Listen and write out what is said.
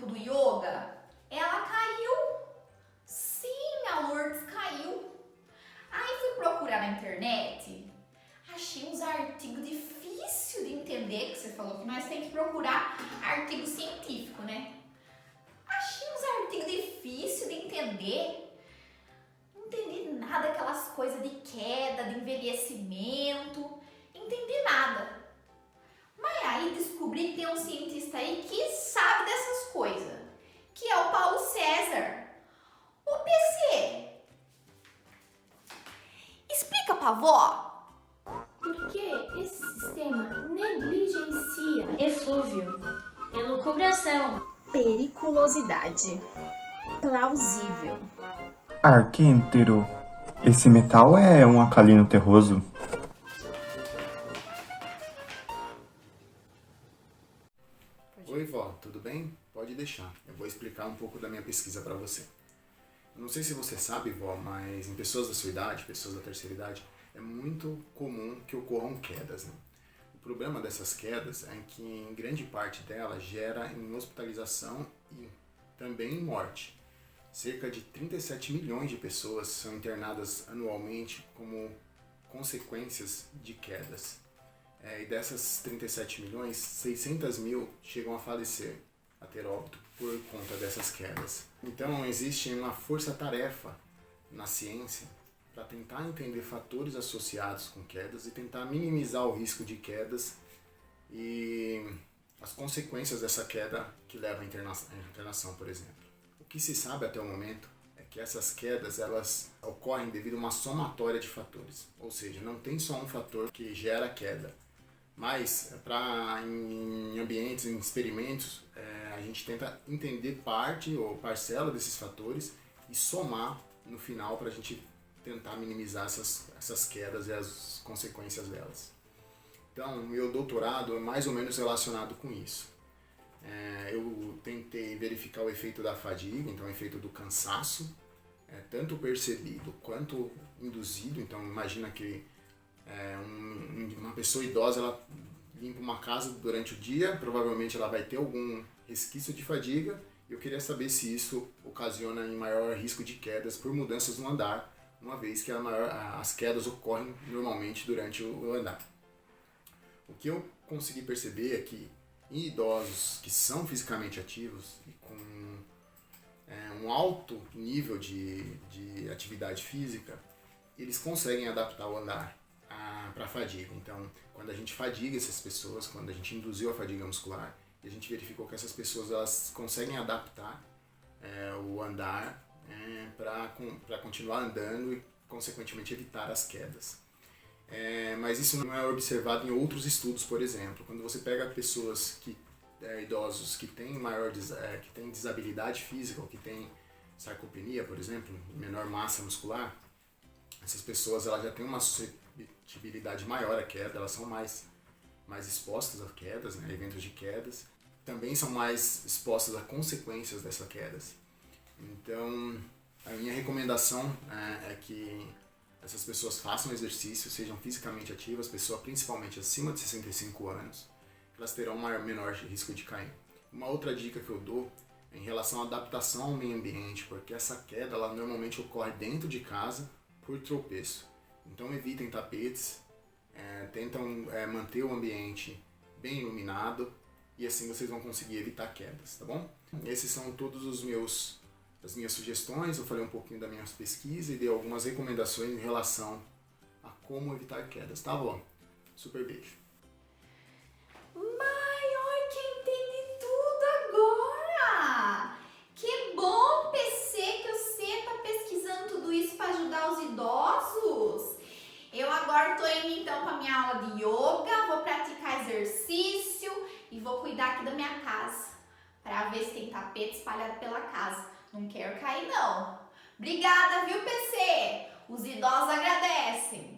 grupo do yoga, ela caiu. Sim, a Lourdes caiu. Aí fui procurar na internet, achei uns artigos difíceis de entender, que você falou que nós temos que procurar artigo científico, né? Achei uns artigos difíceis de entender. Não entendi nada, aquelas coisas de queda, de envelhecimento, não entendi nada. Mas aí descobri que tem um cientista aí que sabe dessas coisas, que é o Paulo César. O PC, explica pra vó. Porque esse sistema negligencia eflúvio, elucubração, periculosidade, plausível. Arquêntero. Esse metal é um alcalino terroso? Oi, vó, tudo bem? Pode deixar. Eu vou explicar um pouco da minha pesquisa para você. Eu não sei se você sabe, vó, mas em pessoas da sua idade, pessoas da terceira idade, é muito comum que ocorram quedas, né? O problema dessas quedas é que, em grande parte delas, gera em hospitalização e também em morte. Cerca de 37 milhões de pessoas são internadas anualmente como consequências de quedas. E dessas 37 milhões, 600 mil chegam a falecer, a ter óbito por conta dessas quedas. Então existe uma força-tarefa na ciência para tentar entender fatores associados com quedas e tentar minimizar o risco de quedas e as consequências dessa queda que leva à internação, por exemplo. O que se sabe até o momento é que essas quedas elas ocorrem devido a uma somatória de fatores, ou seja, não tem só um fator que gera queda. Mas, em ambientes, em experimentos, a gente tenta entender parte ou parcela desses fatores e somar no final para a gente tentar minimizar essas quedas e as consequências delas. Então, meu doutorado é mais ou menos relacionado com isso. Eu tentei verificar o efeito da fadiga, então o efeito do cansaço, tanto percebido quanto induzido. Então, imagina que uma pessoa idosa, ela limpa uma casa durante o dia, provavelmente ela vai ter algum resquício de fadiga. Eu queria saber se isso ocasiona em maior risco de quedas por mudanças no andar, uma vez que as quedas ocorrem normalmente durante o andar. O que eu consegui perceber é que em idosos que são fisicamente ativos e com um alto nível de atividade física, eles conseguem adaptar o andar para a fadiga. Então, quando a gente fadiga essas pessoas, quando a gente induziu a fadiga muscular, a gente verificou que essas pessoas elas conseguem adaptar o andar para continuar andando e, consequentemente, evitar as quedas. Mas isso não é observado em outros estudos, por exemplo. Quando você pega pessoas idosos que têm que têm desabilidade física ou que têm sarcopenia, por exemplo, menor massa muscular, essas pessoas elas já têm uma suscetibilidade maior à queda, elas são mais expostas a quedas, né, eventos de quedas, também são mais expostas a consequências dessas quedas. Então, a minha recomendação é que essas pessoas façam exercício, sejam fisicamente ativas, pessoas principalmente acima de 65 anos, elas terão menor risco de cair. Uma outra dica que eu dou é em relação à adaptação ao meio ambiente, porque essa queda ela normalmente ocorre dentro de casa por tropeço. Então evitem tapetes, tentam manter o ambiente bem iluminado e assim vocês vão conseguir evitar quedas, tá bom? Esses são todos as minhas sugestões. Eu falei um pouquinho da minha pesquisa e dei algumas recomendações em relação a como evitar quedas, tá bom? Super beijo. Mãe, que entendi tudo agora! Que bom, PC, que você tá pesquisando tudo isso para ajudar os idosos. Eu agora tô indo então para minha aula de yoga, vou praticar exercício e vou cuidar aqui da minha casa para ver se tem tapete espalhado pela casa. Não quero cair não. Obrigada, viu, PC? Os idosos agradecem.